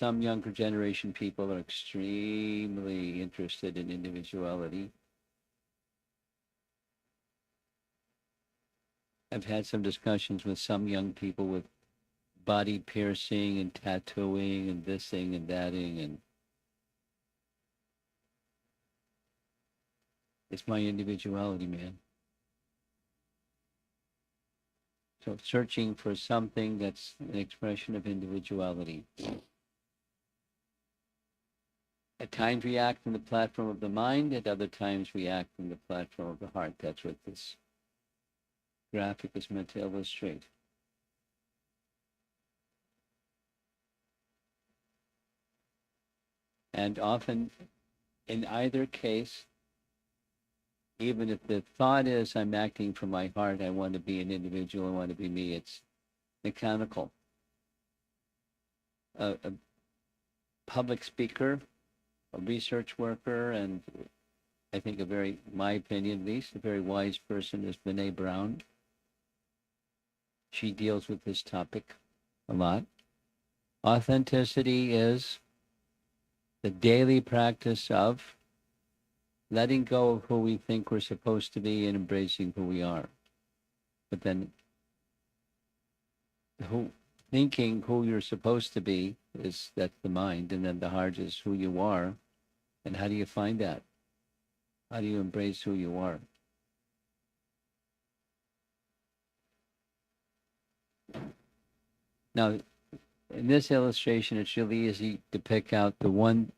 some younger generation people are extremely interested in individuality. I've had some discussions with some young people with body piercing and tattooing and this thing and that thing, and it's my individuality, man. So searching for something that's an expression of individuality. At times we act on the platform of the mind, at other times we act on the platform of the heart. That's what this graphic is meant to illustrate. And often, in either case, even if the thought is I'm acting from my heart, I want to be an individual, I want to be me, it's mechanical. A public speaker, a research worker, and I think my opinion at least, a very wise person is Brene Brown. She deals with this topic a lot. Authenticity is the daily practice of letting go of who we think we're supposed to be and embracing who we are. But then thinking who you're supposed to be that's the mind, and then the heart is who you are. And how do you find that? How do you embrace who you are? Now, in this illustration, it's really easy to pick out the one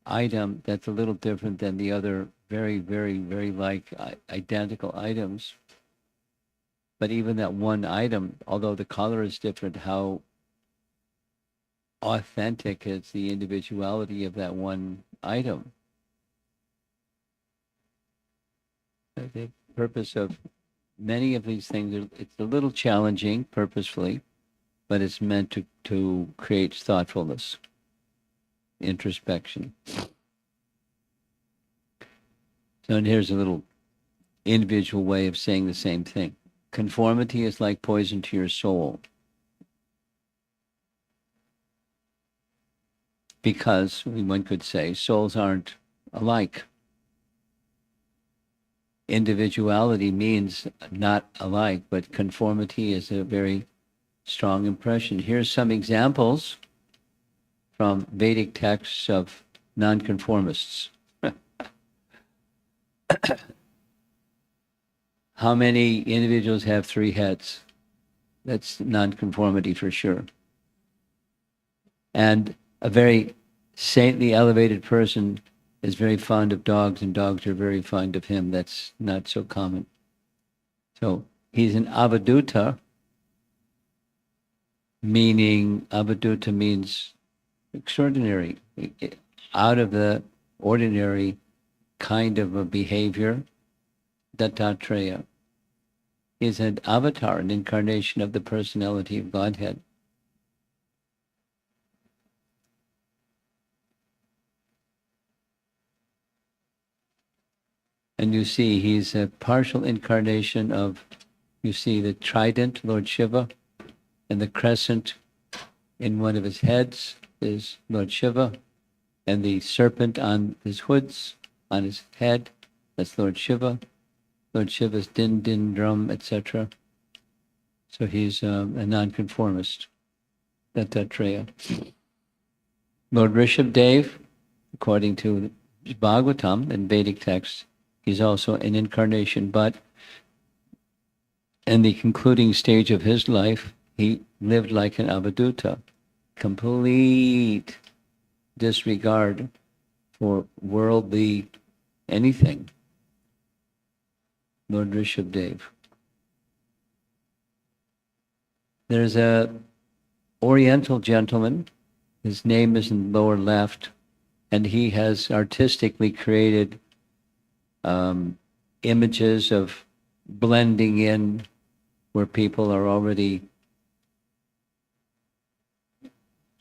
item that's a little different than the other very, very, very identical items. But even that one item, although the color is different, how authentic is the individuality of that one item? The purpose of many of these things, it's a little challenging purposefully, but it's meant to create thoughtfulness, introspection. So, and here's a little individual way of saying the same thing. Conformity is like poison to your soul. Because, one could say, souls aren't alike. Individuality means not alike, but conformity is a very strong impression. Here's some examples from Vedic texts of nonconformists. How many individuals have 3 heads? That's nonconformity for sure. And a very saintly, elevated person is very fond of dogs, and dogs are very fond of him. That's not so common. So he's an avaduta, meaning avaduta means extraordinary, out of the ordinary kind of a behavior. Dattatreya is an avatar, an incarnation of the personality of Godhead. And you see, he's a partial incarnation of, you see the trident, Lord Shiva, and the crescent in one of his heads is Lord Shiva, and the serpent on his hoods, on his head, that's Lord Shiva. Lord Shiva's din, din, drum, etc. So he's a nonconformist, Dattatreya. Lord Rishabdev, according to Bhagavatam and Vedic texts, he's also an incarnation, but in the concluding stage of his life, he lived like an avaduta, complete disregard for worldly anything. Lord Rishabdev. There's a Oriental gentleman, his name is in the lower left, and he has artistically created images of blending in where people are already,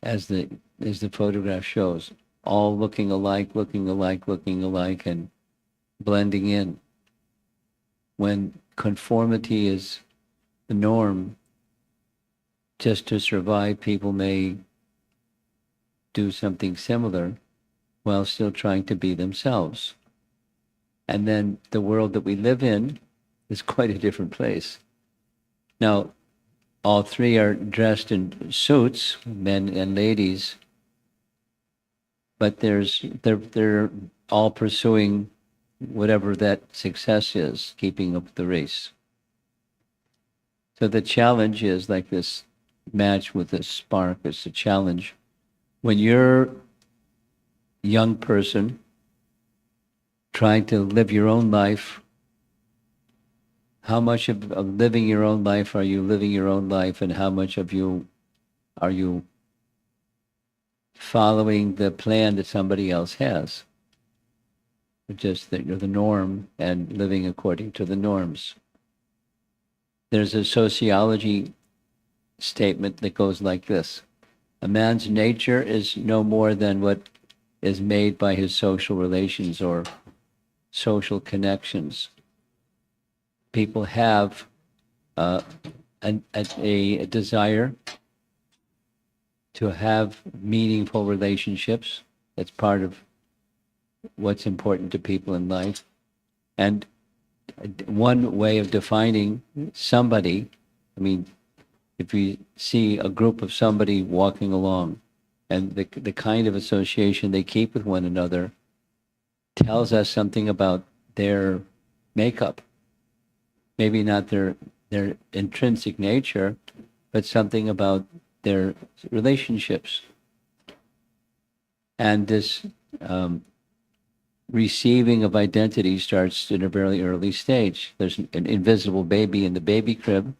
as the photograph shows, all looking alike, and blending in. When conformity is the norm, just to survive, people may do something similar while still trying to be themselves. And then the world that we live in is quite a different place. Now, all three are dressed in suits, men and ladies, but they're all pursuing whatever that success is, keeping up the race. So the challenge is like this match with a spark. It's a challenge. When you're a young person trying to live your own life, how much of living your own life are you living your own life, and how much of you are you following the plan that somebody else has? Just that you're the norm and living according to the norms. There's a sociology statement that goes like this: a man's nature is no more than what is made by his social relations or social connections. People have a desire to have meaningful relationships. That's part of what's important to people in life. And one way of defining somebody, I mean, if we see a group of somebody walking along and the kind of association they keep with one another tells us something about their makeup. Maybe not their intrinsic nature, but something about their relationships. And this receiving of identity starts in a very early stage. There's an invisible baby in the baby crib,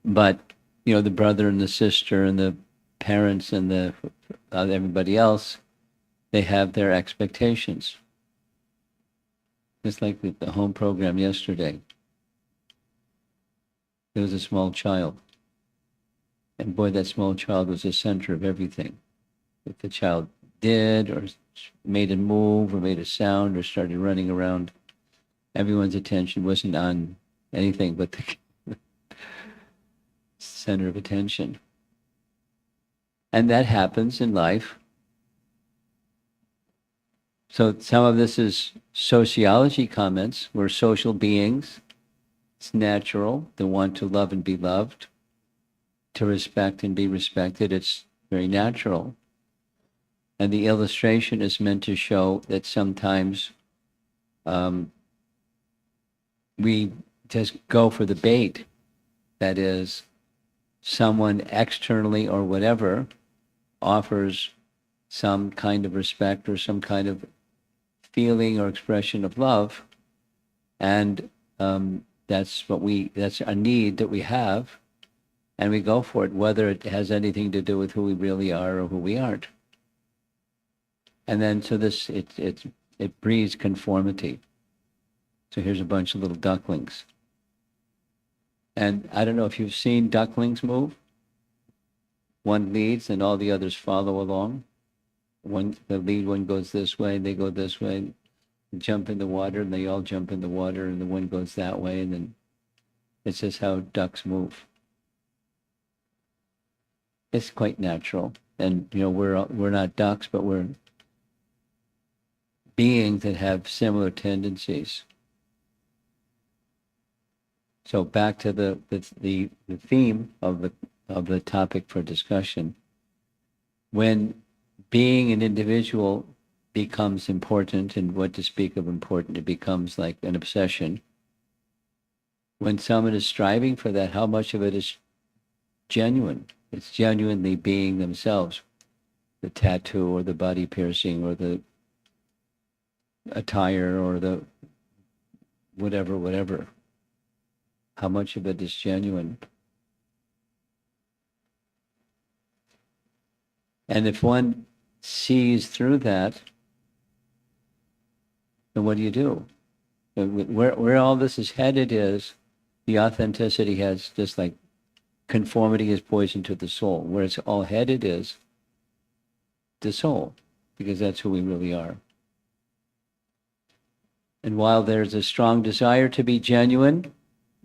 but the brother and the sister and the parents and the everybody else, they have their expectations. Just like the home program yesterday. There was a small child. And boy, that small child was the center of everything. If the child did or made a move or made a sound or started running around, everyone's attention wasn't on anything but the center of attention. And that happens in life. So some of this is sociology comments. We're social beings. It's natural to want to love and be loved, to respect and be respected. It's very natural. And the illustration is meant to show that sometimes we just go for the bait. That is, someone externally or whatever offers some kind of respect or some kind of feeling or expression of love, and that's a need that we have, and we go for it, whether it has anything to do with who we really are or who we aren't. And then so this it breeds conformity. So here's a bunch of little ducklings, and I don't know if you've seen ducklings move. One leads and all the others follow along. The lead one goes this way, they go this way, jump in the water, and they all jump in the water, and the one goes that way, and then it's just how ducks move. It's quite natural, and we're not ducks, but we're beings that have similar tendencies. So back to the theme of the topic for discussion. When being an individual becomes important, and what to speak of important, it becomes like an obsession. When someone is striving for that, how much of it is genuine? It's genuinely being themselves. The tattoo or the body piercing or the attire or the whatever. How much of it is genuine? And if one sees through that, then what do? Where all this is headed is the authenticity has, just like conformity is poison to the soul. Where it's all headed is the soul, because that's who we really are. And while there's a strong desire to be genuine,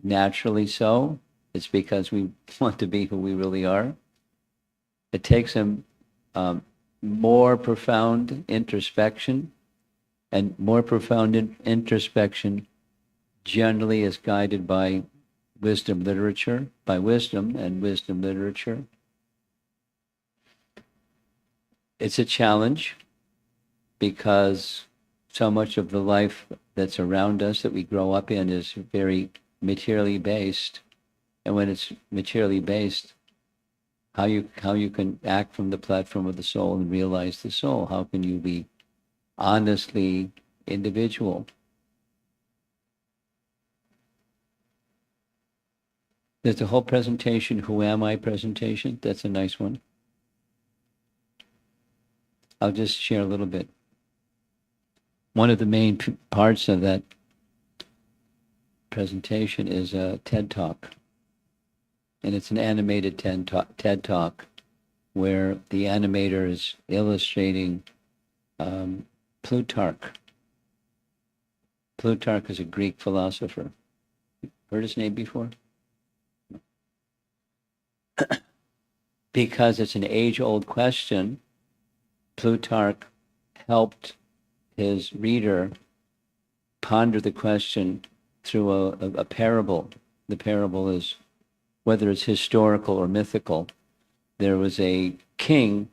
naturally so, it's because we want to be who we really are. It takes a more profound introspection, and more profound introspection generally is guided by wisdom literature, by wisdom and wisdom literature. It's a challenge because so much of the life that's around us that we grow up in is very materially based. And when it's materially based, how you can act from the platform of the soul and realize the soul? How can you be honestly individual? There's the whole presentation, Who Am I presentation. That's a nice one. I'll just share a little bit. One of the main parts of that presentation is a TED Talk. And it's an animated TED Talk where the animator is illustrating Plutarch. Plutarch is a Greek philosopher. Heard his name before? Because it's an age-old question, Plutarch helped his reader ponder the question through a parable. The parable is, whether it's historical or mythical, there was a king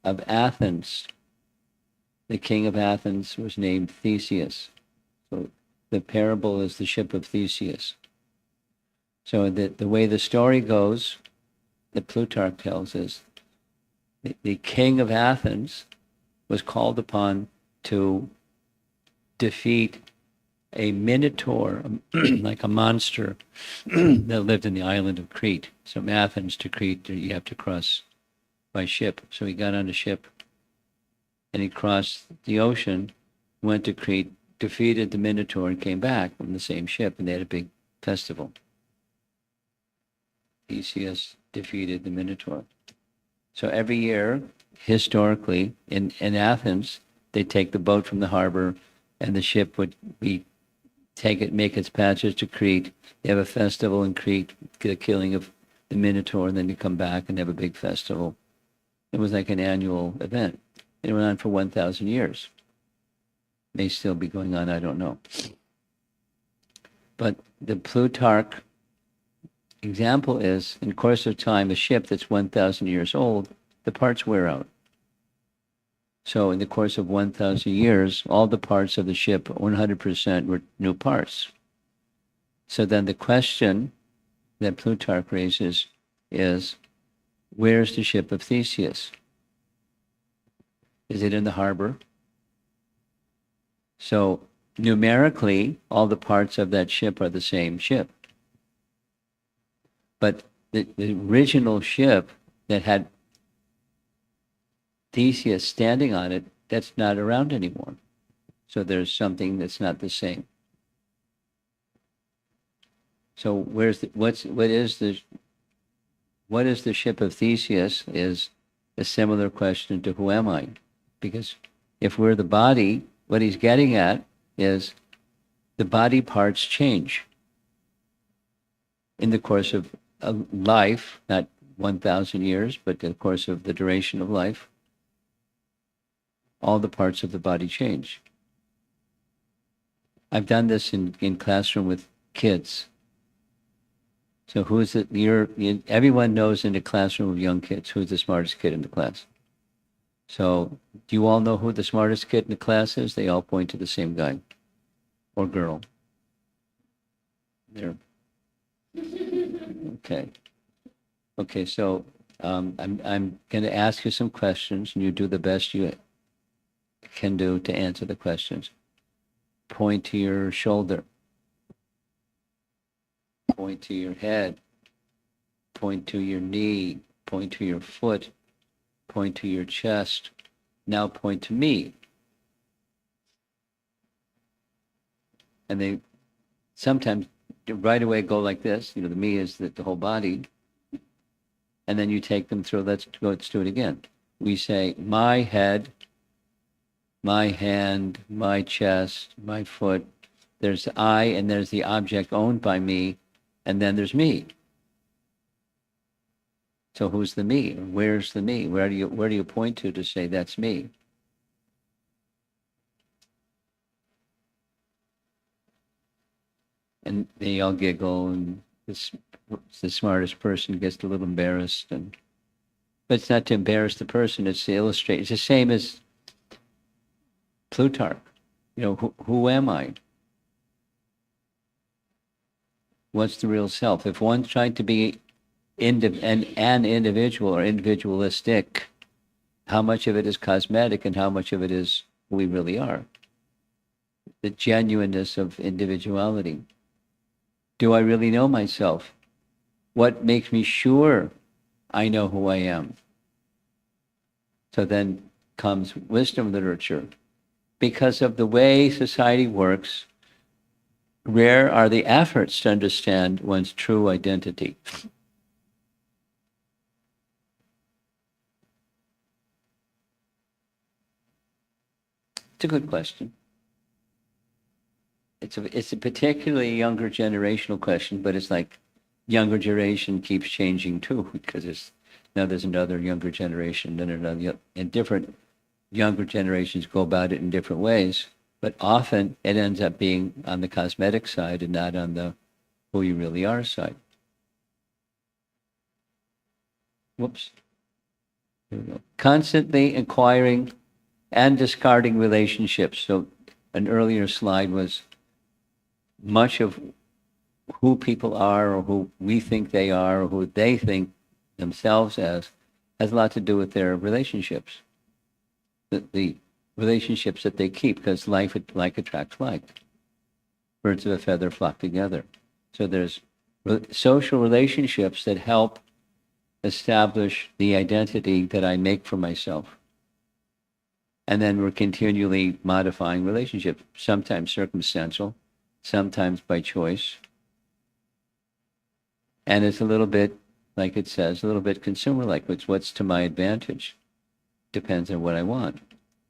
of Athens. The king of Athens was named Theseus. So the parable is the ship of Theseus. So the way the story goes, that Plutarch tells us, the king of Athens was called upon to defeat a minotaur, like a monster that lived in the island of Crete. So from Athens to Crete, you have to cross by ship. So he got on a ship and he crossed the ocean, went to Crete, defeated the minotaur, and came back on the same ship, and they had a big festival. Theseus defeated the minotaur. So every year, historically, in Athens, they take the boat from the harbor, and the ship would make its passage to Crete. They have a festival in Crete, the killing of the minotaur, and then you come back and have a big festival. It was like an annual event. It went on for 1,000 years. May still be going on, I don't know. But the Plutarch example is, in the course of time, a ship that's 1,000 years old, the parts wear out. So in the course of 1,000 years, all the parts of the ship, 100% were new parts. So then the question that Plutarch raises is, where's the ship of Theseus? Is it in the harbor? So numerically, all the parts of that ship are the same ship. But the original ship that had Theseus standing on it, that's not around anymore. So there's something that's not the same. So what is the ship of Theseus is a similar question to who am I? Because if we're the body, what he's getting at is the body parts change in the course of a life, not 1,000 years, but in the course of the duration of life. All the parts of the body change. I've done this in classroom with kids. So who's it? Everyone knows in the classroom of young kids who's the smartest kid in the class. So do you all know who the smartest kid in the class is? They all point to the same guy or girl. There. Okay. Okay. So I'm going to ask you some questions, and you do the best you can do to answer the questions. Point to your shoulder. Point to your head. Point to your knee. Point to your foot. Point to your chest. Now point to me. And they sometimes right away go like this. The me is the whole body. And then you take them through. Let's do it again. We say, my head, my hand, my chest, my foot. There's I, and there's the object owned by me, and then there's me. So who's the me? Or where's the me? Where do you point to say that's me? And they all giggle, and the smartest person gets a little embarrassed. But it's not to embarrass the person; it's to illustrate. It's the same as Plutarch. Who am I? What's the real self? If one's trying to be an individual or individualistic, how much of it is cosmetic and how much of it is who we really are? The genuineness of individuality. Do I really know myself? What makes me sure I know who I am? So then comes wisdom literature. Because of the way society works, rare are the efforts to understand one's true identity. It's a good question. It's a particularly younger generational question, but it's like younger generation keeps changing too, because there's another younger generation, and different younger generations go about it in different ways. But often it ends up being on the cosmetic side and not on the who you really are side. Whoops. Here we go. Constantly inquiring and discarding relationships. So an earlier slide was much of who people are, or who we think they are, or who they think themselves as, has a lot to do with their relationships. The relationships that they keep, because like attracts like. Birds of a feather flock together. So there's social relationships that help establish the identity that I make for myself. And then we're continually modifying relationships, sometimes circumstantial, sometimes by choice. And it's a little bit, like it says, a little bit consumer-like. What's to my advantage? Depends on what I want.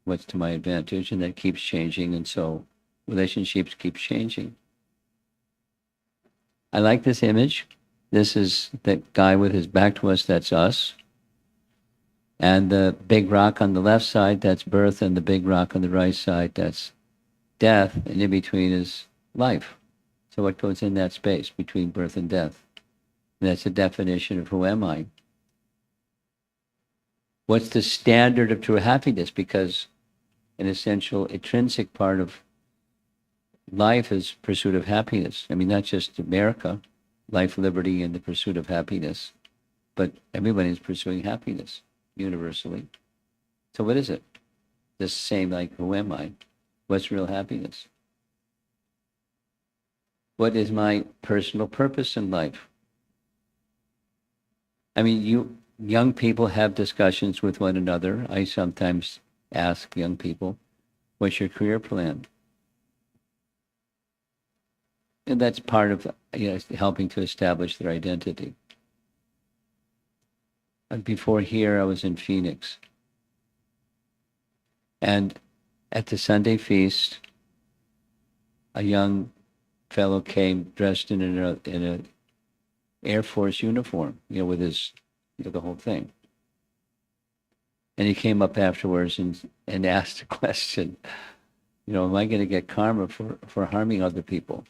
What's to my advantage? And that keeps changing, and so relationships keep changing. I like this image. This is the guy with his back to us, that's us. And the big rock on the left side, that's birth, and the big rock on the right side, that's death, and in between is life. So what goes in that space between birth and death? And that's the definition of who am I. What's the standard of true happiness? Because an essential intrinsic part of life is pursuit of happiness. I mean, not just America, life, liberty, and the pursuit of happiness, but everybody is pursuing happiness universally. So what is it? The same, like, who am I? What's real happiness? What is my personal purpose in life? I mean, you young people have discussions with one another. I sometimes ask young people, what's your career plan? And that's part of helping to establish their identity. And before here, I was in Phoenix. And at the Sunday feast, a young fellow came dressed in an Air Force uniform, with his, the whole thing. And he came up afterwards and asked a question, am I going to get karma for harming other people?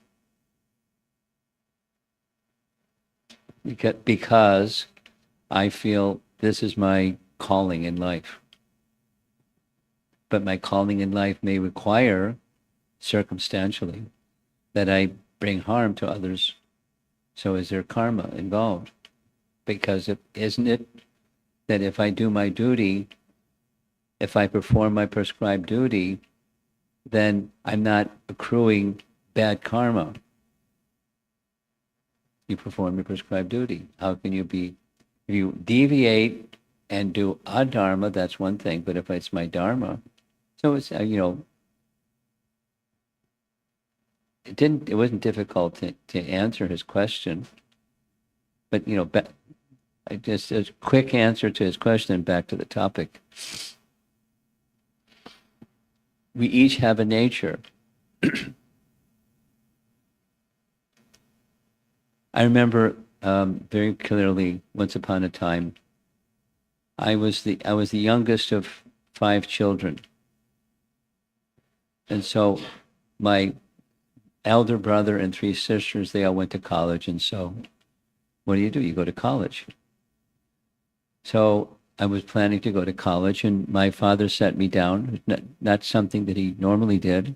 Because I feel this is my calling in life. But my calling in life may require, circumstantially, that I bring harm to others. So is there karma involved? Because isn't it that if I do my duty, if I perform my prescribed duty, then I'm not accruing bad karma? You perform your prescribed duty. How can you be, if you deviate and do adharma, that's one thing, but if it's my dharma, so it's, it wasn't difficult to answer his question, but, just a quick answer to his question, back to the topic. We each have a nature. I remember very clearly, once upon a time, I was the youngest of 5 children. And so my elder brother and 3 sisters, they all went to college. And so what do? You go to college. So I was planning to go to college, and my father sat me down, not something that he normally did,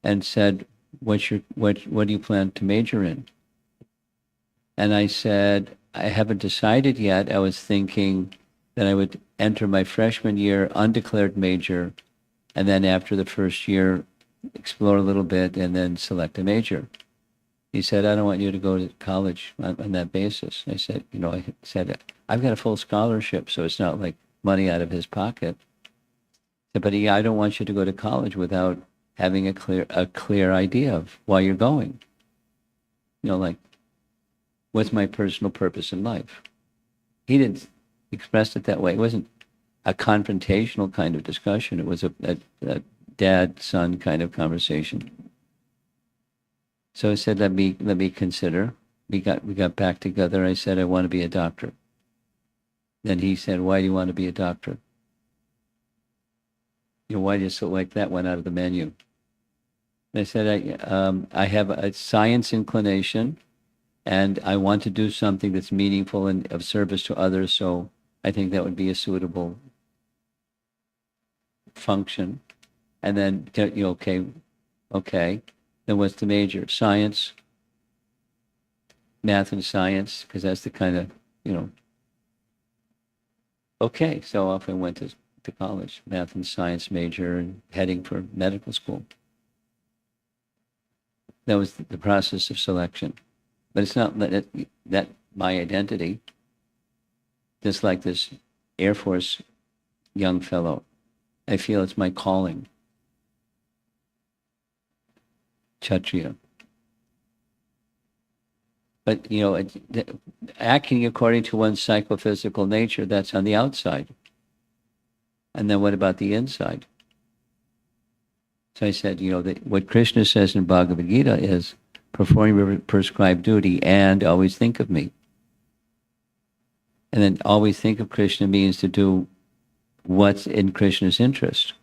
and said, what do you plan to major in? And I said, I haven't decided yet. I was thinking that I would enter my freshman year undeclared major, and then after the first year, explore a little bit and then select a major. He said, I don't want you to go to college on that basis. I said, I've got a full scholarship, so it's not like money out of his pocket. But I don't want you to go to college without having a clear idea of why you're going. Like, what's my personal purpose in life? He didn't express it that way. It wasn't a confrontational kind of discussion. It was a dad-son kind of conversation. So I said, let me consider. We got back together. I said, I want to be a doctor. Then he said, why do you want to be a doctor? Why do you select that one out of the menu? And I said, I have a science inclination, and I want to do something that's meaningful and of service to others, so I think that would be a suitable function. And then, okay. Then what's the major? Science, math and science, because that's the kind of, Okay, so off I went to college, math and science major, and heading for medical school. That was the process of selection. But it's not that my identity, just like this Air Force young fellow. I feel it's my calling. Kshatriya. But, acting according to one's psychophysical nature, that's on the outside. And then what about the inside? So I said, what Krishna says in Bhagavad Gita is perform your prescribed duty and always think of me. And then always think of Krishna means to do what's in Krishna's interest.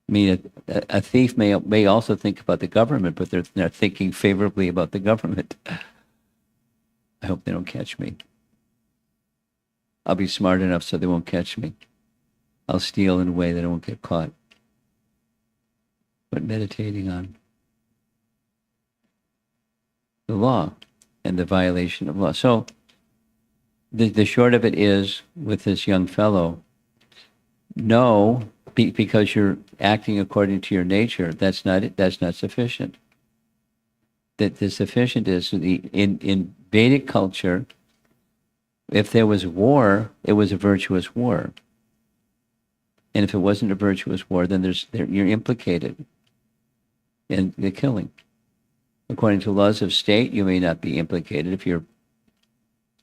I mean, a thief may also think about the government, but they're thinking favorably about the government. I hope they don't catch me. I'll be smart enough so they won't catch me. I'll steal in a way that I won't get caught. But meditating on the law and the violation of law. So the short of it is, with this young fellow, no, because you're acting according to your nature, that's not it. That's not sufficient. That the sufficient is in Vedic culture. If there was war, it was a virtuous war. And if it wasn't a virtuous war, then you're implicated in the killing. According to laws of state, you may not be implicated if you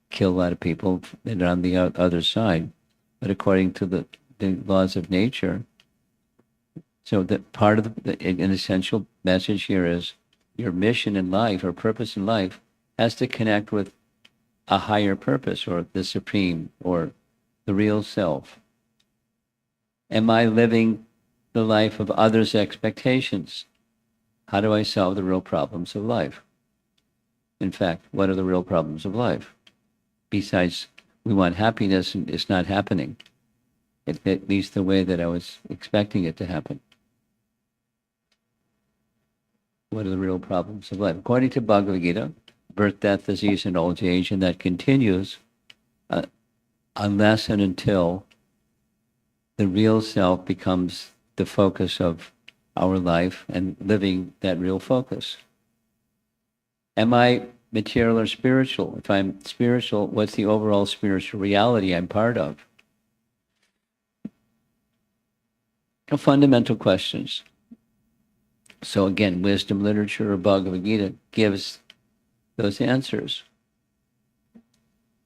kill a lot of people that are on the other side. But according to the laws of nature, so that part of an essential message here is your mission in life or purpose in life has to connect with a higher purpose or the supreme or the real self. Am I living the life of others' expectations? How do I solve the real problems of life? In fact, what are the real problems of life? Besides, we want happiness and it's not happening, at least the way that I was expecting it to happen. What are the real problems of life? According to Bhagavad Gita, birth, death, disease, and old age, and that continues unless and until the real self becomes the focus of our life and living that real focus. Am I material or spiritual? If I'm spiritual, what's the overall spiritual reality I'm part of? Fundamental questions. So again, wisdom literature or Bhagavad Gita gives those answers.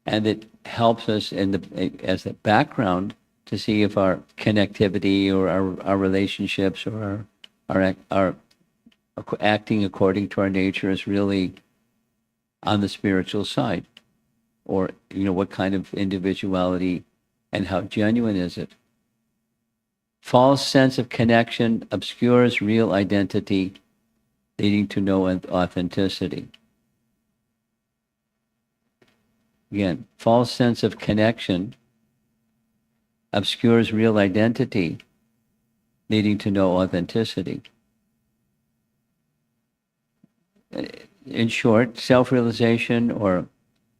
And it helps us as a background to see if our connectivity or our relationships or our acting according to our nature is really on the spiritual side. or, what kind of individuality and how genuine is it? False sense of connection obscures real identity, leading to no authenticity. Again, false sense of connection obscures real identity, leading to no authenticity. In short, self-realization or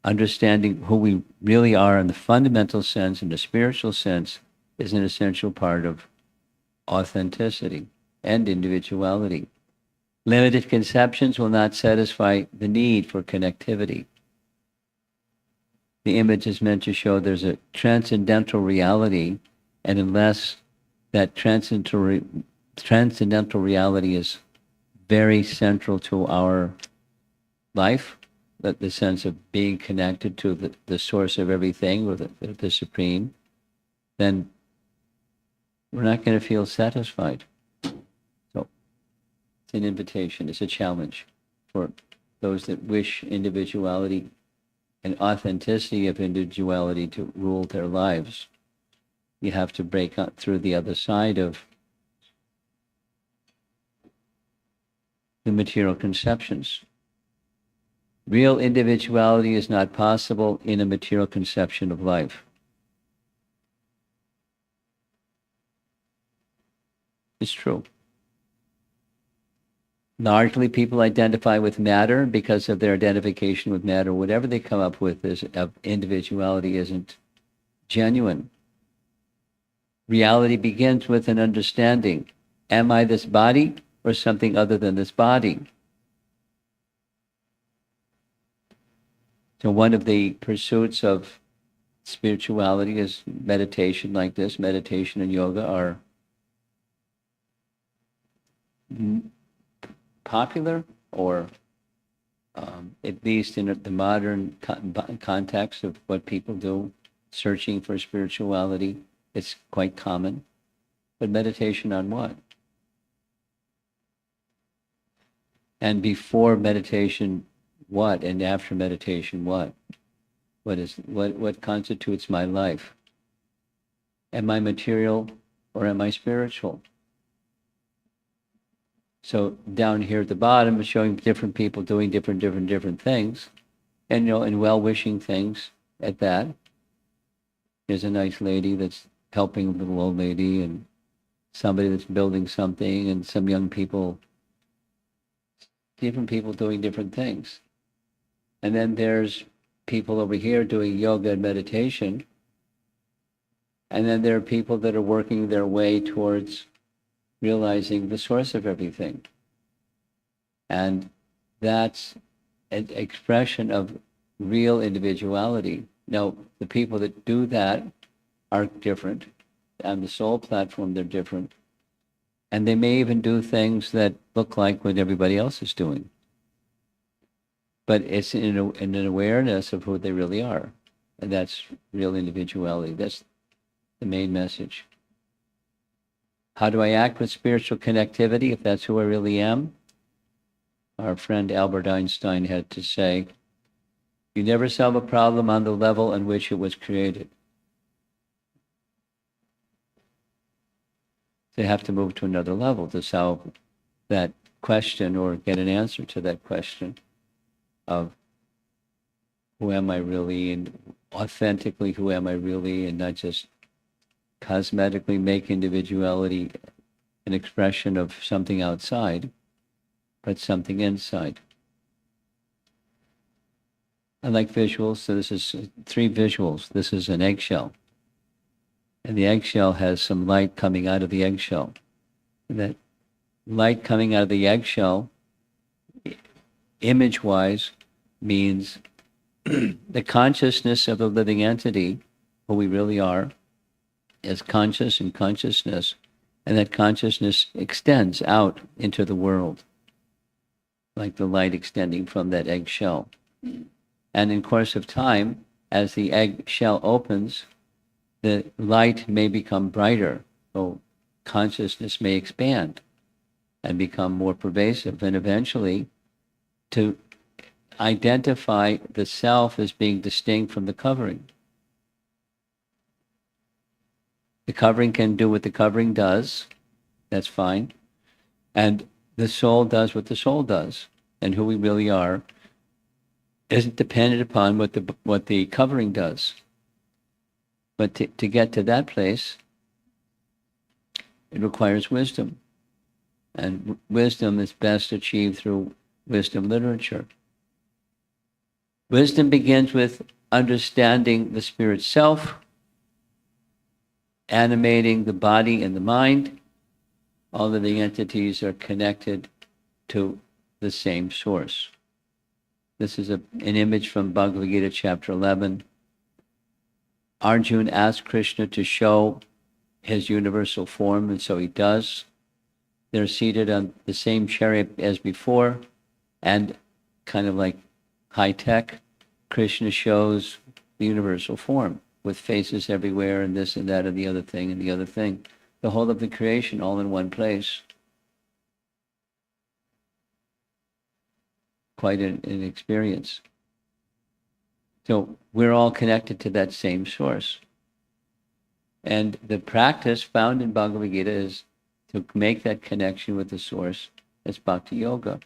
understanding who we really are in the fundamental sense, in the spiritual sense, is an essential part of authenticity and individuality. Limited conceptions will not satisfy the need for connectivity. The image is meant to show there's a transcendental reality, and unless that transcendental reality is very central to our life, that the sense of being connected to the source of everything, or the Supreme, then we're not going to feel satisfied. So it's an invitation, it's a challenge for those that wish individuality and authenticity of individuality to rule their lives. You have to break out through the other side of the material conceptions. Real individuality is not possible in a material conception of life. It's true. Largely, people identify with matter because of their identification with matter. Whatever they come up with of individuality isn't genuine. Reality begins with an understanding. Am I this body or something other than this body? So one of the pursuits of spirituality is meditation like this. Meditation and yoga are popular, or at least in the modern context of what people do, searching for spirituality, it's quite common. But meditation on what? And before meditation, what? And after meditation, what? What constitutes my life? Am I material or am I spiritual? So down here at the bottom, it's showing different people doing different things, and and well-wishing things at that. There's a nice lady that's helping a little old lady, and somebody that's building something, and some young people. Different people doing different things. And then there's people over here doing yoga and meditation. And then there are people that are working their way towards realizing the source of everything. And that's an expression of real individuality. Now, the people that do that are different. On the soul platform, they're different. And they may even do things that look like what everybody else is doing. But it's in an awareness of who they really are. And that's real individuality. That's the main message. How do I act with spiritual connectivity if that's who I really am? Our friend Albert Einstein had to say, you never solve a problem on the level on which it was created. They have to move to another level to solve that question or get an answer to that question of who am I really, and authentically who am I really, and not just cosmetically make individuality an expression of something outside, but something inside. I like visuals, so this is 3 visuals. This is an eggshell. And the eggshell has some light coming out of the eggshell. And that light coming out of the eggshell, image-wise, means the consciousness of the living entity, who we really are, is conscious in consciousness, and that consciousness extends out into the world, like the light extending from that eggshell. And in course of time, as the eggshell opens, the light may become brighter, so consciousness may expand and become more pervasive, and eventually to identify the self as being distinct from the covering. The covering can do what the covering does. That's fine. And the soul does what the soul does. And who we really are isn't dependent upon what the covering does. But to get to that place, it requires wisdom. And wisdom is best achieved through wisdom literature. Wisdom begins with understanding the spirit self, animating the body and the mind. All of the entities are connected to the same source. This is an image from Bhagavad Gita chapter 11. Arjuna asked Krishna to show his universal form, and so he does. They're seated on the same chariot as before, and kind of like high-tech, Krishna shows the universal form with faces everywhere and this and that and the other thing and the other thing. The whole of the creation all in one place. Quite an experience. So we're all connected to that same source. And the practice found in Bhagavad Gita is to make that connection with the source. That's bhakti yoga.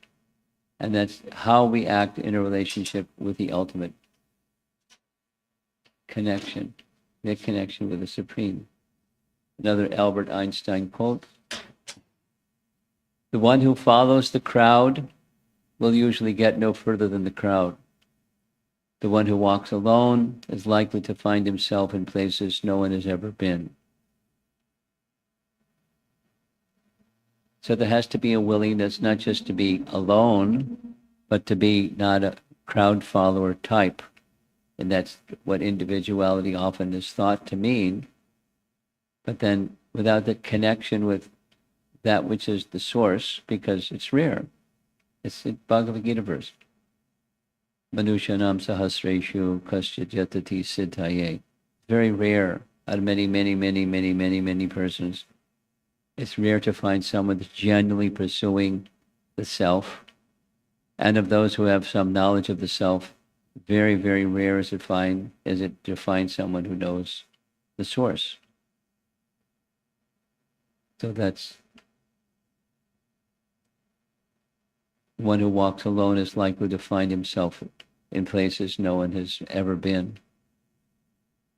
And that's how we act in a relationship with the ultimate connection, the connection with the Supreme. Another Albert Einstein quote: "The one who follows the crowd will usually get no further than the crowd. The one who walks alone is likely to find himself in places no one has ever been." So there has to be a willingness not just to be alone, but to be not a crowd follower type. And that's what individuality often is thought to mean. But then without the connection with that which is the source, because it's rare. It's a Bhagavad Gita verse. Manushanam sahasreshu kaschit yatati siddhaye. Very rare out of many persons. It's rare to find someone that's genuinely pursuing the self. And of those who have some knowledge of the self, very, very rare is it to find someone who knows the source. So that's one who walks alone is likely to find himself in places no one has ever been.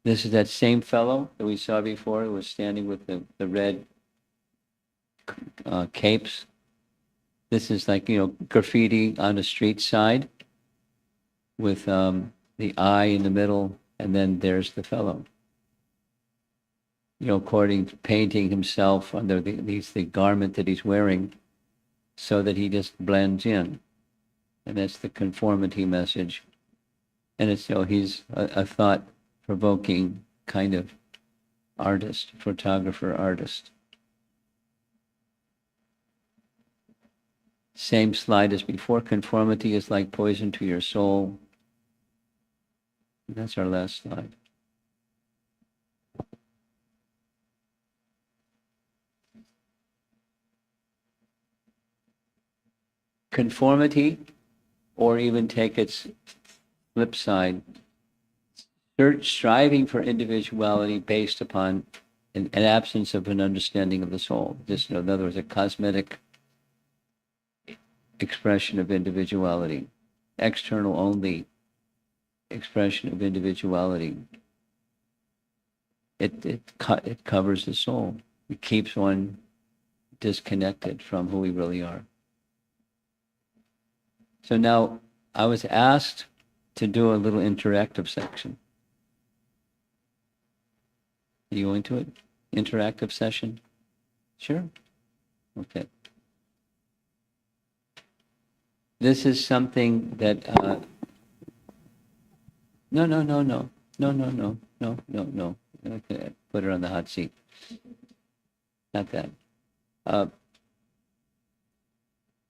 This is that same fellow that we saw before who was standing with the red capes. This is like, graffiti on the street side with the eye in the middle, and then there's the fellow. According to painting himself under the garment that he's wearing so that he just blends in. And that's the conformity message. And it's, he's a thought-provoking kind of artist, photographer artist. Same slide as before. Conformity is like poison to your soul. And that's our last slide. Conformity, or even take its flip side, striving for individuality based upon an absence of an understanding of the soul. Just, in other words, a cosmetic expression of individuality, external only expression of individuality. It covers the soul. It keeps one disconnected from who we really are. So now I was asked to do a little interactive section. Are you into it? Interactive session? Sure? Okay. This is something that, no. Okay, put her on the hot seat. Not that.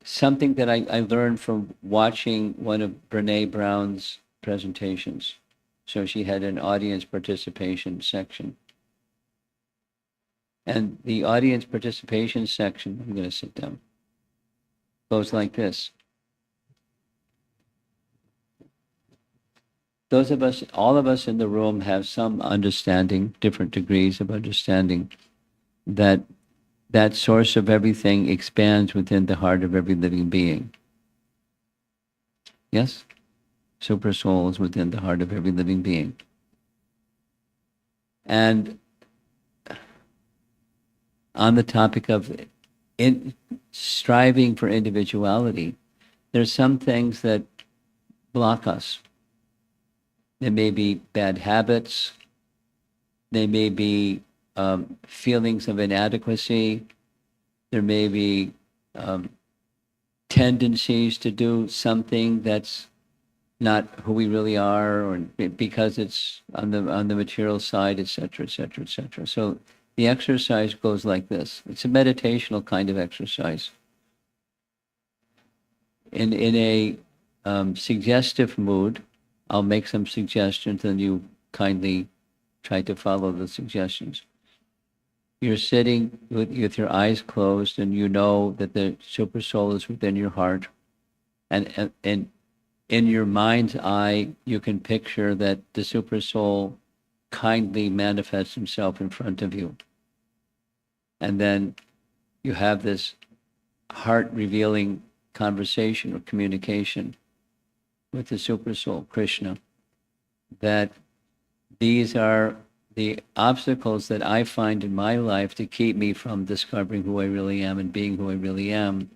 Something that I learned from watching one of Brene Brown's presentations. So she had an audience participation section. And the audience participation section, I'm going to sit down, goes like this. those of us, all of us in the room have some understanding, different degrees of understanding, that that source of everything expands within the heart of every living being. Yes? Super soul is within the heart of every living being. And on the topic of striving for individuality, there's some things that block us. There may be bad habits. There may be feelings of inadequacy. There may be tendencies to do something that's not who we really are, or because it's on the material side, et cetera, et cetera, et cetera. So the exercise goes like this. It's a meditational kind of exercise. In a suggestive mood, I'll make some suggestions, and you kindly try to follow the suggestions. You're sitting with your eyes closed, and you know that the super soul is within your heart, and in your mind's eye, you can picture that the super soul kindly manifests himself in front of you. And then you have this heart-revealing conversation or communication with the super soul, Krishna, that these are the obstacles that I find in my life to keep me from discovering who I really am and being who I really am.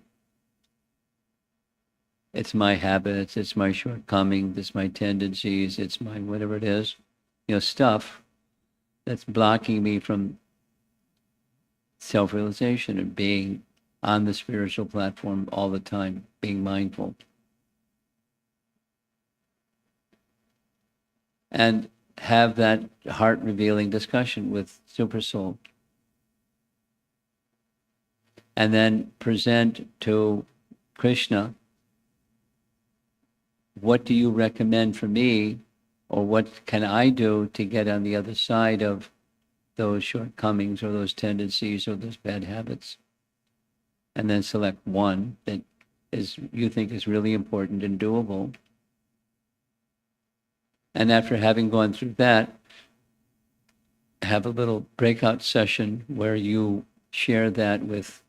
It's my habits, it's my shortcomings, it's my tendencies, it's my whatever it is, stuff that's blocking me from self-realization and being on the spiritual platform all the time, being mindful. And have that heart-revealing discussion with Super Soul. And then present to Krishna, what do you recommend for me, or what can I do to get on the other side of those shortcomings or those tendencies or those bad habits? And then select one that you think is really important and doable. And after having gone through that, have a little breakout session where you share that with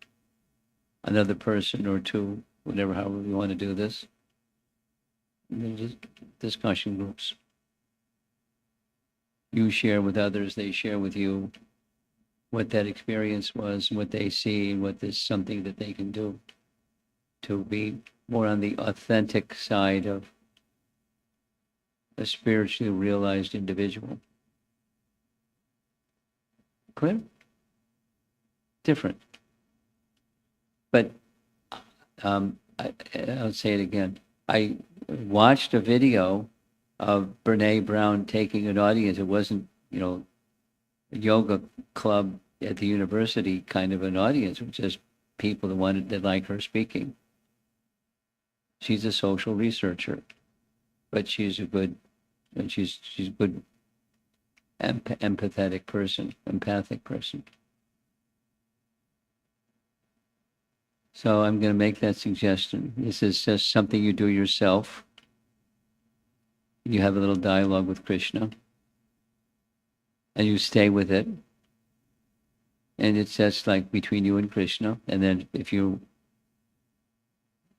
another person or two, however you want to do this. And then just discussion groups. You share with others, they share with you what that experience was, what they see, and what is something that they can do to be more on the authentic side of a spiritually realized individual. Clear? Different. But I'll say it again. I watched a video of Brene Brown taking an audience. It wasn't, a yoga club at the university kind of an audience. It was just people that liked her speaking. She's a social researcher, but she's a good empathic person. So I'm going to make that suggestion. This is just something you do yourself. You have a little dialogue with Krishna, and you stay with it. And it's just like between you and Krishna. And then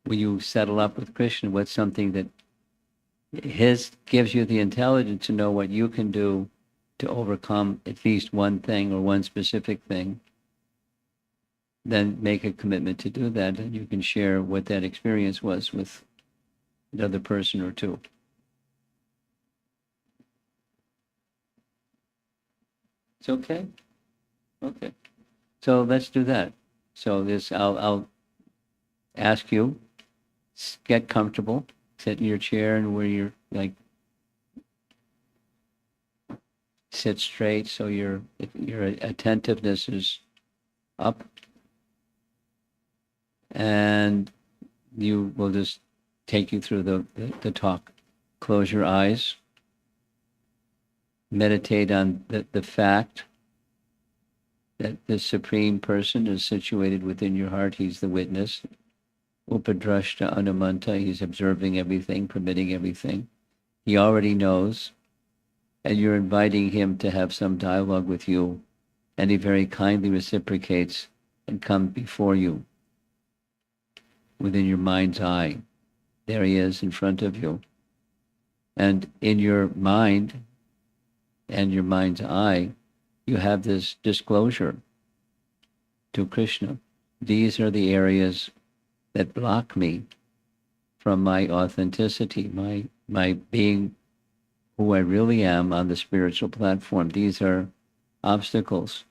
when you settle up with Krishna, what's something that gives you the intelligence to know what you can do to overcome at least one thing or one specific thing, then make a commitment to do that, and you can share what that experience was with another person or two. It's okay? Okay. So let's do that. So I'll ask you, get comfortable, sit in your chair and where you're sit straight so your attentiveness is up. And you will just take you through the talk. Close your eyes. Meditate on the fact that the Supreme Person is situated within your heart. He's the witness. Upadrashta Anumanta. He's observing everything, permitting everything. He already knows, and you're inviting him to have some dialogue with you, and he very kindly reciprocates and comes before you within your mind's eye. There he is in front of you. And in your mind and your mind's eye, you have this disclosure to Krishna. These are the areas that block me from my authenticity, my being who I really am on the spiritual platform. These are obstacles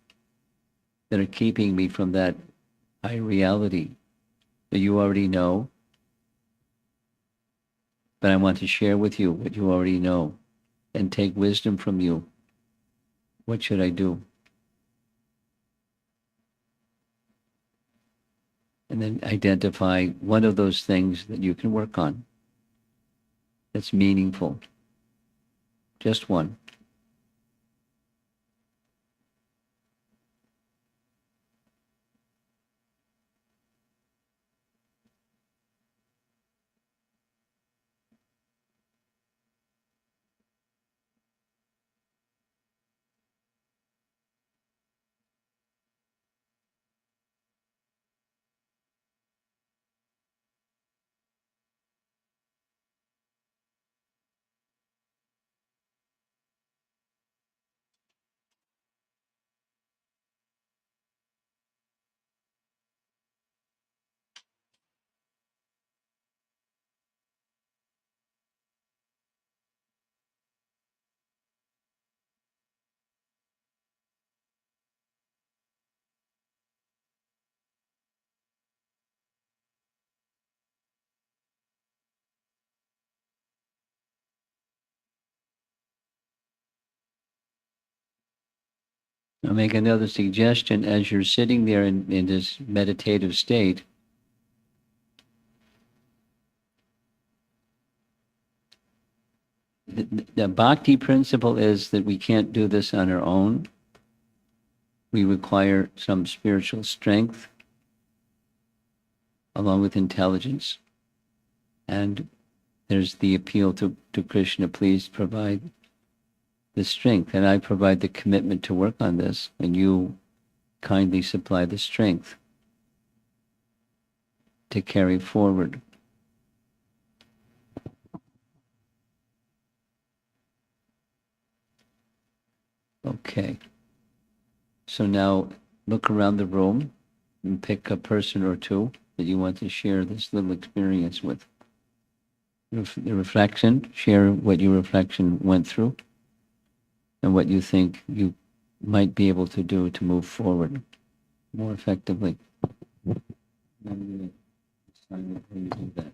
that are keeping me from that high reality that you already know, but I want to share with you what you already know and take wisdom from you. What should I do? And then identify one of those things that you can work on that's meaningful. Just one. I'll make another suggestion. As you're sitting there in this meditative state, the bhakti principle is that we can't do this on our own. We require some spiritual strength along with intelligence. And there's the appeal to Krishna, please provide the strength. And I provide the commitment to work on this, and you kindly supply the strength to carry forward. Okay. So now look around the room and pick a person or two that you want to share this little experience with. The reflection, share what your reflection went through and what you think you might be able to do to move forward more effectively. I'm going to silently do that.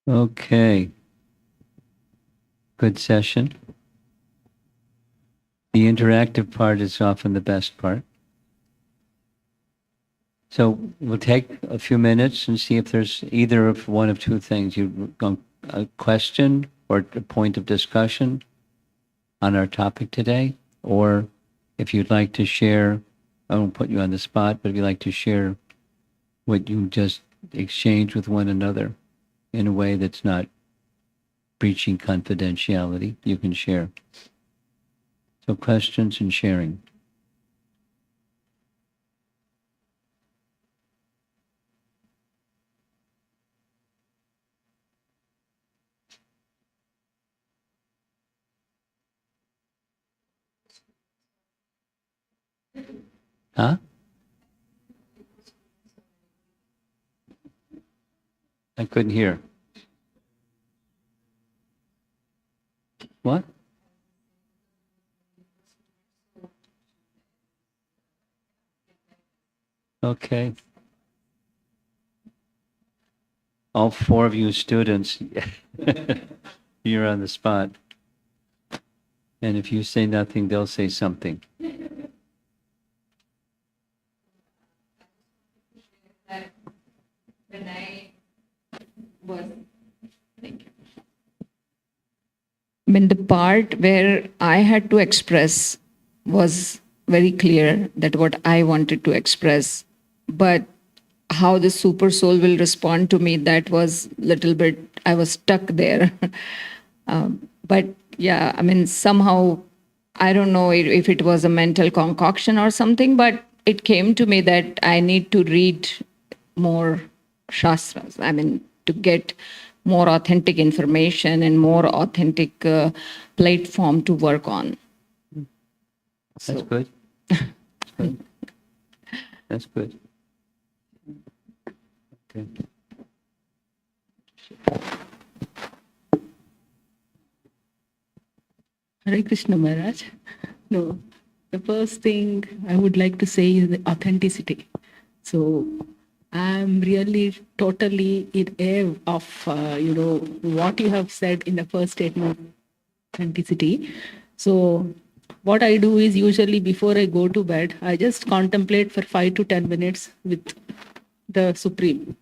Okay. Good session. The interactive part is often the best part. So we'll take a few minutes and see if there's either of one of two things. A question or a point of discussion on our topic today, or if you'd like to share, I won't put you on the spot, but if you'd like to share what you just exchanged with one another in a way that's not breaching confidentiality, you can share. So questions and sharing. Huh? I couldn't hear. What? Okay. All four of you students, you're on the spot. And if you say nothing, they'll say something. When I was, thank you. When the part where I had to express was very clear that what I wanted to express, but how the super soul will respond to me, that was little bit, I was stuck there. But yeah, I mean, somehow, I don't know if it was a mental concoction or something, but it came to me that I need to read more shastras. I mean, to get more authentic information and more authentic platform to work on. That's good. That's good. That's good. Okay. Hare Krishna Maharaj. No, the first thing I would like to say is the authenticity. So I'm really totally in awe of what you have said in the first statement, authenticity. So what I do is usually before I go to bed, I just contemplate for 5 to 10 minutes with the Supreme,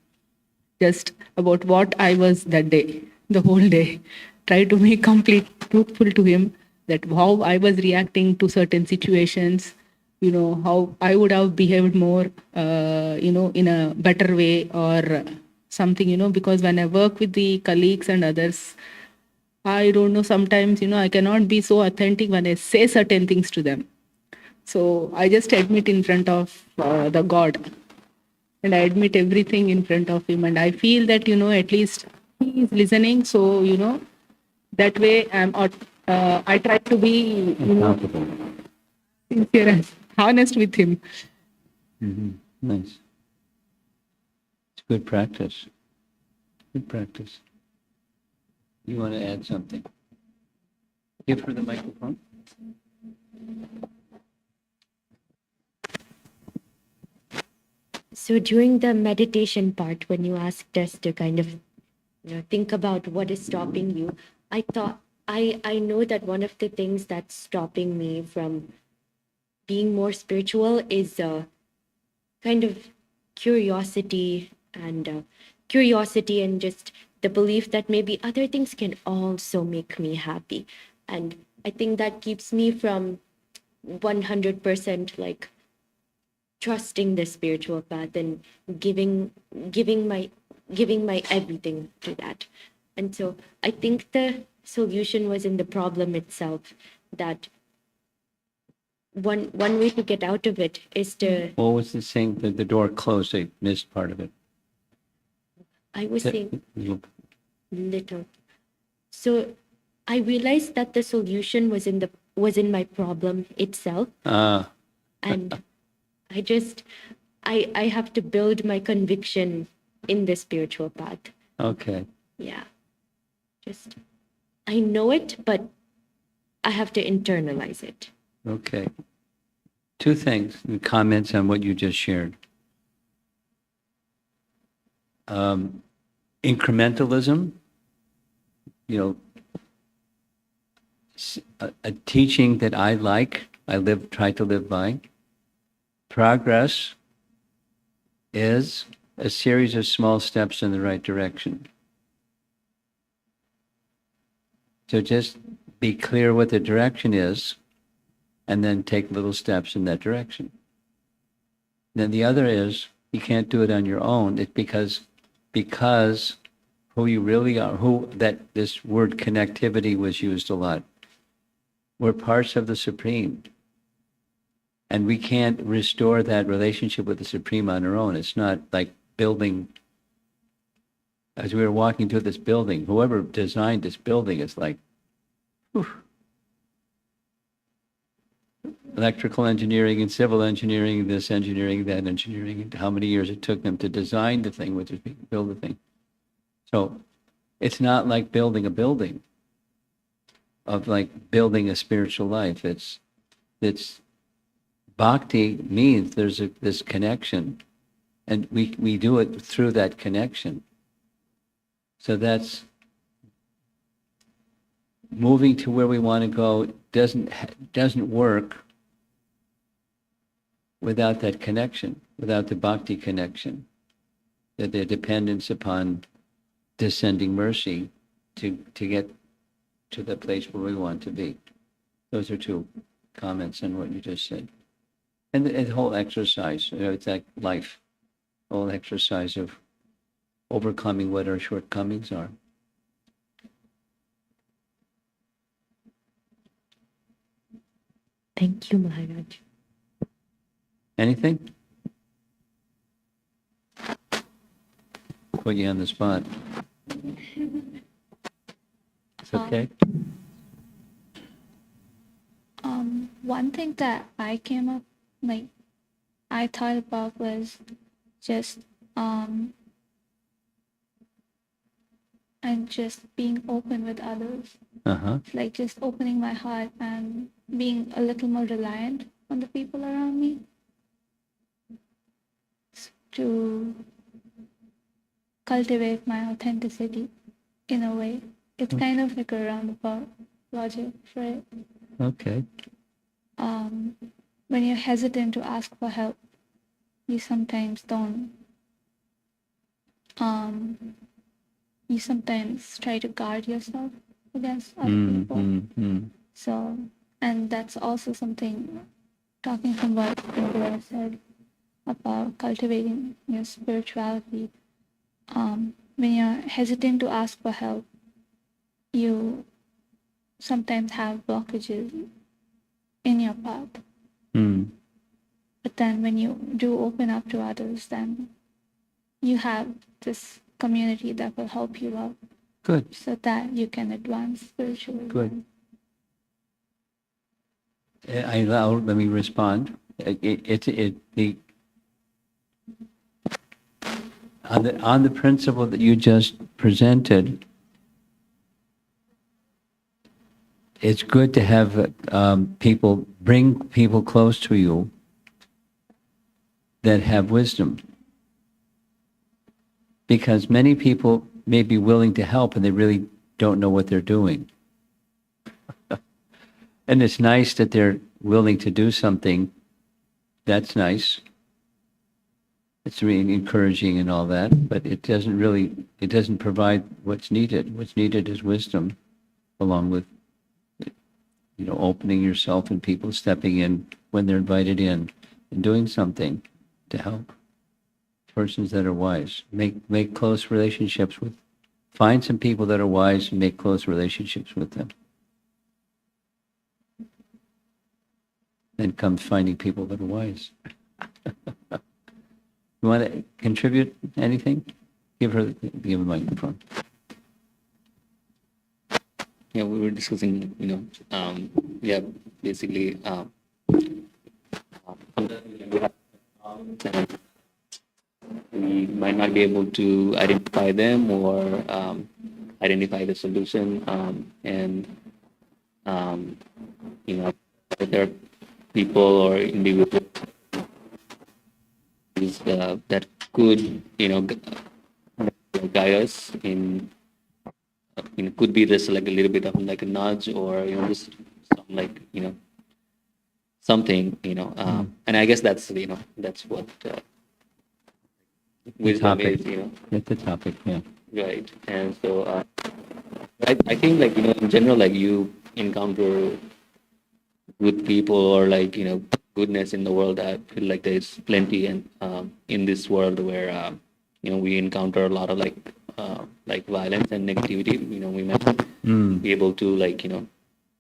just about what I was that day, the whole day. Try to be complete truthful to him, that how I was reacting to certain situations, how I would have behaved more, in a better way or something, because when I work with the colleagues and others, I don't know, sometimes, I cannot be so authentic when I say certain things to them. So I just admit in front of the God, and I admit everything in front of him. And I feel that, at least he is listening. So, that way I try to be, Accountable. sincere and honest with him. Mm-hmm. Nice. It's good practice. Good practice. You want to add something? Give her the microphone. So during the meditation part, when you asked us to kind of, think about what is stopping you, I thought I know that one of the things that's stopping me from being more spiritual is kind of curiosity and curiosity and just the belief that maybe other things can also make me happy, and I think that keeps me from 100% like trusting the spiritual path and giving giving my giving my everything to that. And so I think the solution was in the problem itself, that one way to get out of it is to, What was the saying? The door closed. I missed part of it. I was saying You- little. So I realized that the solution was in my problem itself, Ah, and I just I have to build my conviction in the spiritual path. Okay. Yeah. Just, I know it, but I have to internalize it. Okay. Two things, comments on what you just shared. Incrementalism, a teaching that I like, try to live by. Progress is a series of small steps in the right direction. So just be clear what the direction is, and then take little steps in that direction. Then the other is, you can't do it on your own. It's because who you really are, this word connectivity was used a lot. We're parts of the Supreme. And we can't restore that relationship with the Supreme on our own. It's not like building, as we were walking through this building, whoever designed this building is like, whew. Electrical engineering and civil engineering, this engineering, that engineering, and how many years it took them to design the thing, which is build the thing. So it's not like building a building, of like building a spiritual life. It's bhakti means there's this connection, and we do it through that connection. So that's moving to where we want to go. Doesn't work without that connection, without the bhakti connection, that the dependence upon descending mercy to get to the place where we want to be. Those are two comments on what you just said. And the whole exercise, it's like life, whole exercise of overcoming what our shortcomings are. Thank you, Maharaj. Anything? Put you on the spot. It's okay? One thing that I came up, I thought about was just, and just being open with others, Uh-huh. like just opening my heart and being a little more reliant on the people around me to cultivate my authenticity in a way. It's kind of like a roundabout logic, right? Okay. When you're hesitant to ask for help, you sometimes don't. You sometimes try to guard yourself against other people. So, and that's also something, talking from what Indira said about cultivating your spirituality. When you're hesitant to ask for help, you sometimes have blockages in your path. But then when you do open up to others, then you have this community that will help you out. Good. So that you can advance spiritually. Good. Let me respond. On the principle that you just presented, it's good to have bring people close to you that have wisdom. Because many people may be willing to help and they really don't know what they're doing. And it's nice that they're willing to do something. That's nice. It's really encouraging and all that, but it doesn't provide what's needed. What's needed is wisdom, along with, opening yourself and people stepping in when they're invited in and doing something to help. Persons that are wise. Make close relationships find some people that are wise and make close relationships with them. Then comes finding people that are wise. You want to contribute anything? Give the microphone. Yeah, we were discussing, basically, might not be able to identify them or identify the solution. And you know, there are people or individuals that could, guide us in, could be just like a little bit of like a nudge or, just some like, something, and I guess that's, that's what wisdom topic. is, That's the topic, yeah. right. And so I think like, in general, like you encounter good people or like, goodness in the world. I feel like there's plenty and in this world where, we encounter a lot of like violence and negativity. We might be able to like,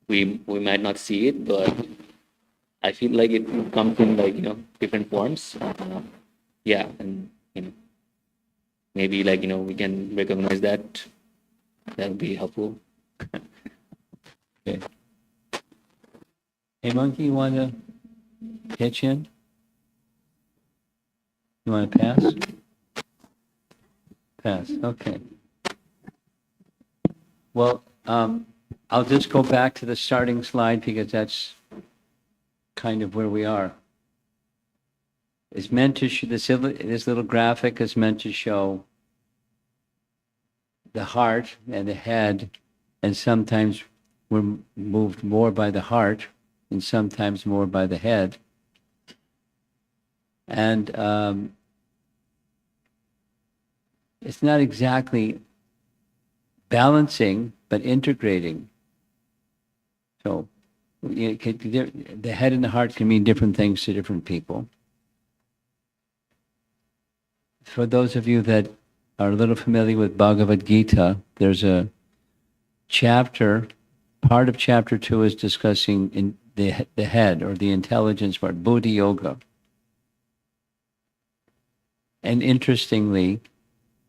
we might not see it, but I feel like it comes in like, different forms. Yeah. And, maybe like, we can recognize that. That would be helpful. Okay. Hey, Monkey, you want to pitch in? You want to pass? Pass, okay. Well, I'll just go back to the starting slide because that's kind of where we are. It's meant to show, this little graphic is meant to show the heart and the head, and sometimes we're moved more by the heart and sometimes more by the head. And it's not exactly balancing, but integrating. So the head and the heart can mean different things to different people. For those of you that are a little familiar with Bhagavad Gita, there's a chapter, part of chapter 2 is discussing in the head or the intelligence part, Buddhi Yoga. And interestingly,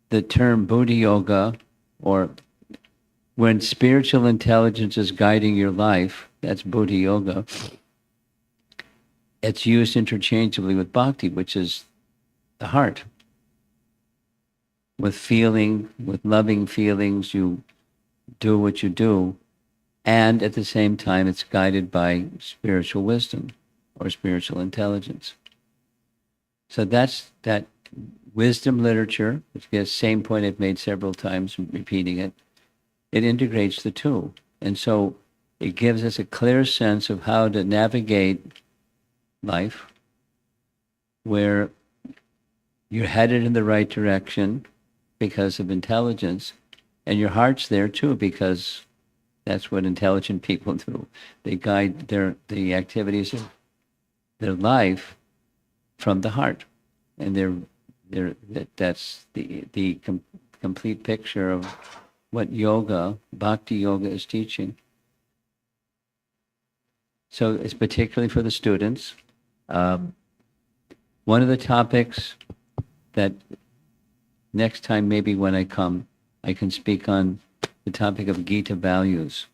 the term Buddhi Yoga, or when spiritual intelligence is guiding your life, that's Buddhi Yoga. It's used interchangeably with Bhakti, which is the heart. With feeling, with loving feelings, you do what you do. And at the same time, it's guided by spiritual wisdom or spiritual intelligence. So that's that wisdom literature, which is the same point I've made several times, repeating it. It integrates the two. And so it gives us a clear sense of how to navigate life, where you're headed in the right direction because of intelligence, and your heart's there too, because that's what intelligent people do. They guide the activities of their life from the heart, and that's the complete picture of what yoga, bhakti yoga, is teaching. So it's particularly for the students. One of the topics that next time, maybe when I come, I can speak on the topic of Gita values.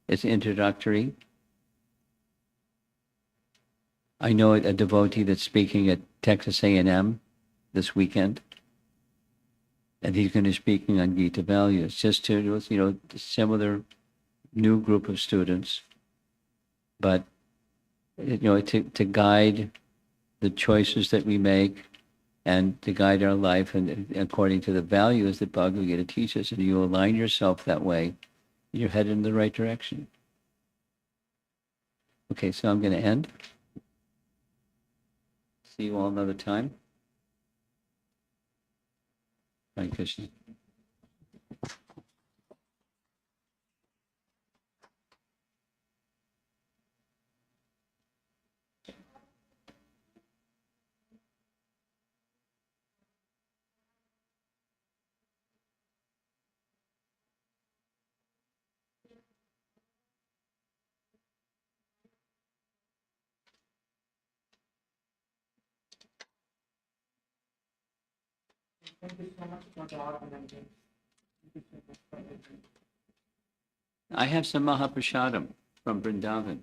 It's introductory. I know a devotee that's speaking at Texas A&M this weekend, and he's going to be speaking on Gita values, just to, a similar new group of students, but, to guide the choices that we make and to guide our life and according to the values that Bhagavad Gita teaches, and you align yourself that way, you're headed in the right direction. Okay, so I'm going to end. See you all another time. Hare Krishna. I have some Mahaprasadam from Vrindavan.